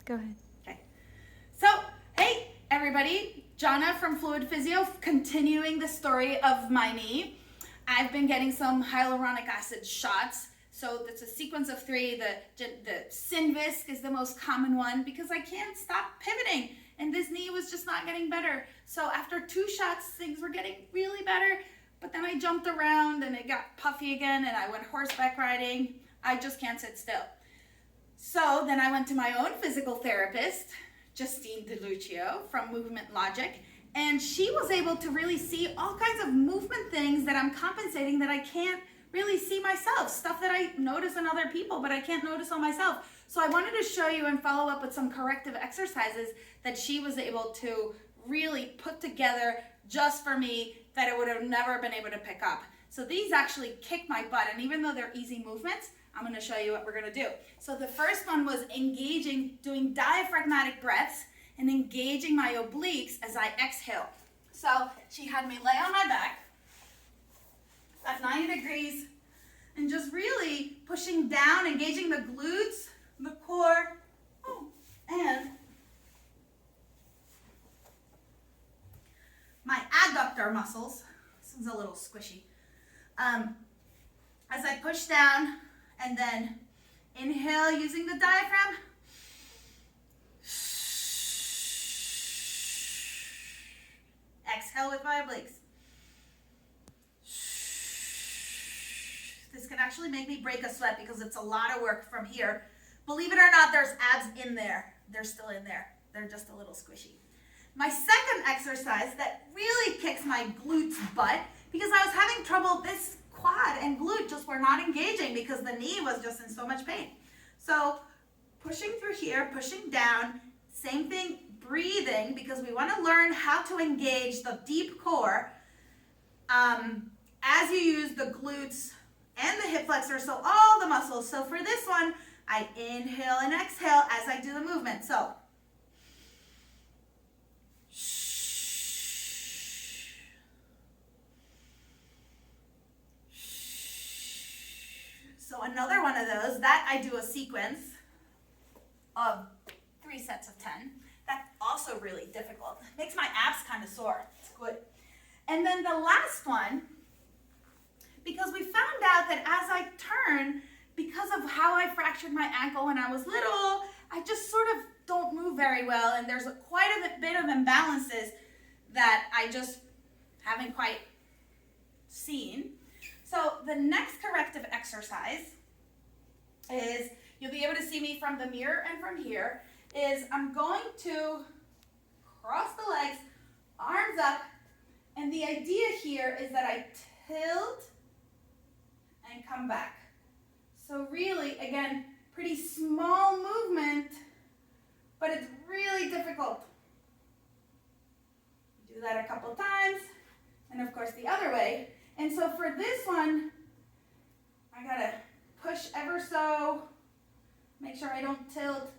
Go ahead. Okay. So, hey, everybody. Jonna from Fluid Physio, continuing the story of my knee. I've been getting some hyaluronic acid shots. So that's a sequence of 3. The Synvisc is the most common one because I can't stop pivoting. And this knee was just not getting better. So after 2 shots, things were getting really better. But then I jumped around and it got puffy again and I went horseback riding. I just can't sit still. So then I went to my own physical therapist, Justine DeLucio from Movement Logic, and she was able to really see all kinds of movement things that I'm compensating that I can't really see myself, stuff that I notice in other people, but I can't notice on myself. So I wanted to show you and follow up with some corrective exercises that she was able to really put together just for me that I would have never been able to pick up. So these actually kick my butt, and even though they're easy movements, I'm going to show you what we're going to do. So the first one was doing diaphragmatic breaths and engaging my obliques as I exhale. So she had me lay on my back at 90 degrees and just really pushing down, engaging the glutes, the core, and my adductor muscles. This one's a little squishy. As I push down and then inhale using the diaphragm. Exhale with my obliques. This can actually make me break a sweat because it's a lot of work from here. Believe it or not, there's abs in there. They're still in there. They're just a little squishy. My second exercise that really kicks my glutes butt, because I was having trouble, this quad and glute just were not engaging because the knee was just in so much pain. So pushing through here, pushing down, same thing, breathing, because we want to learn how to engage the deep core as you use the glutes and the hip flexor, so all the muscles. So for this one, I inhale and exhale as I do the movement. So another one of those, that I do a sequence of 3 sets of 10. That's also really difficult. Makes my abs kind of sore. It's good. And then the last one, because we found out that as I turn, because of how I fractured my ankle when I was little, I just sort of don't move very well, and there's quite a bit of imbalances that I just haven't quite seen. So the next corrective exercise is, you'll be able to see me from the mirror and from here, is I'm going to cross the legs, arms up, and the idea here is that I tilt and come back. So really, again, pretty small movement, but it's really difficult. Do that a couple times, and of course the other way. And so for this one, I gotta push ever so, make sure I don't tilt.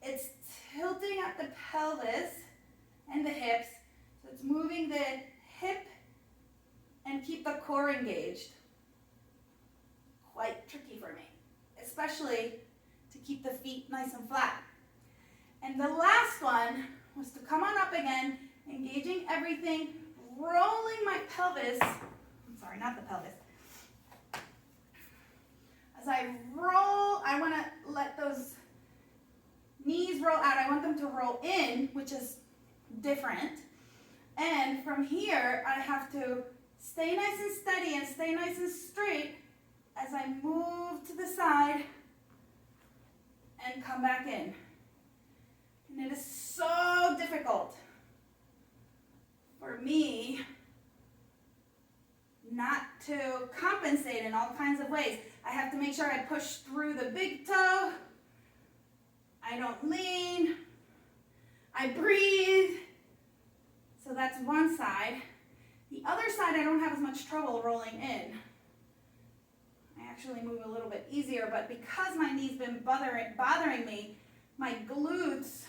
It's tilting at the pelvis and the hips, so it's moving the hip and keep the core engaged. Quite tricky for me, especially to keep the feet nice and flat. And the last one was to come on up again, engaging everything, rolling my pelvis, sorry, not the pelvis. As I roll, I want to let those knees roll out. I want them to roll in, which is different. And from here, I have to stay nice and steady and stay nice and straight as I move to the side and come back in. And it is so difficult for me not to compensate in all kinds of ways. I have to make sure I push through the big toe. I don't lean. I breathe. So that's one side. The other side, I don't have as much trouble rolling in. I actually move a little bit easier, but because my knee's been bothering me, my glutes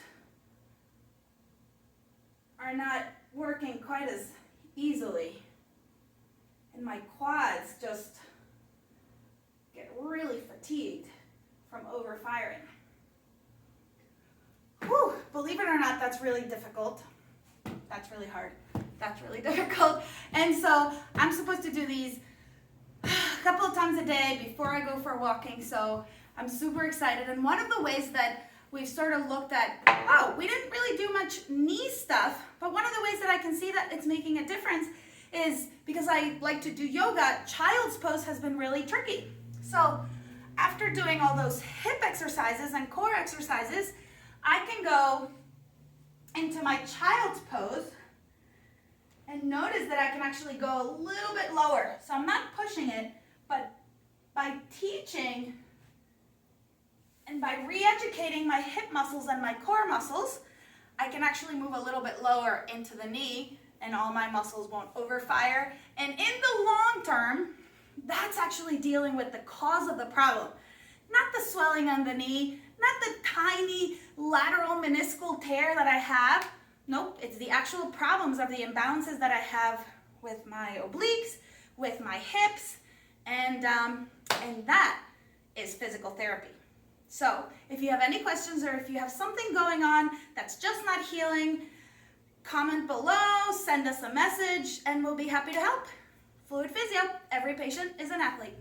are not working quite as easily. And my quads just get really fatigued from overfiring. believe it or not, that's really difficult. That's really hard. That's really difficult. And so I'm supposed to do these a couple of times a day before I go for walking. So I'm super excited. And one of the ways that we've sort of looked at, oh, we didn't really do much knee stuff, but one of the ways that I can see that it's making a difference is because I like to do yoga, child's pose has been really tricky. So after doing all those hip exercises and core exercises, I can go into my child's pose and notice that I can actually go a little bit lower. So I'm not pushing it, but by teaching and by re-educating my hip muscles and my core muscles, I can actually move a little bit lower into the knee and all my muscles won't overfire. And in the long term, that's actually dealing with the cause of the problem. Not the swelling on the knee, not the tiny lateral meniscal tear that I have. Nope, it's the actual problems of the imbalances that I have with my obliques, with my hips, and that is physical therapy. So if you have any questions or if you have something going on that's just not healing, comment below, send us a message, and we'll be happy to help. Fluid Physio, every patient is an athlete.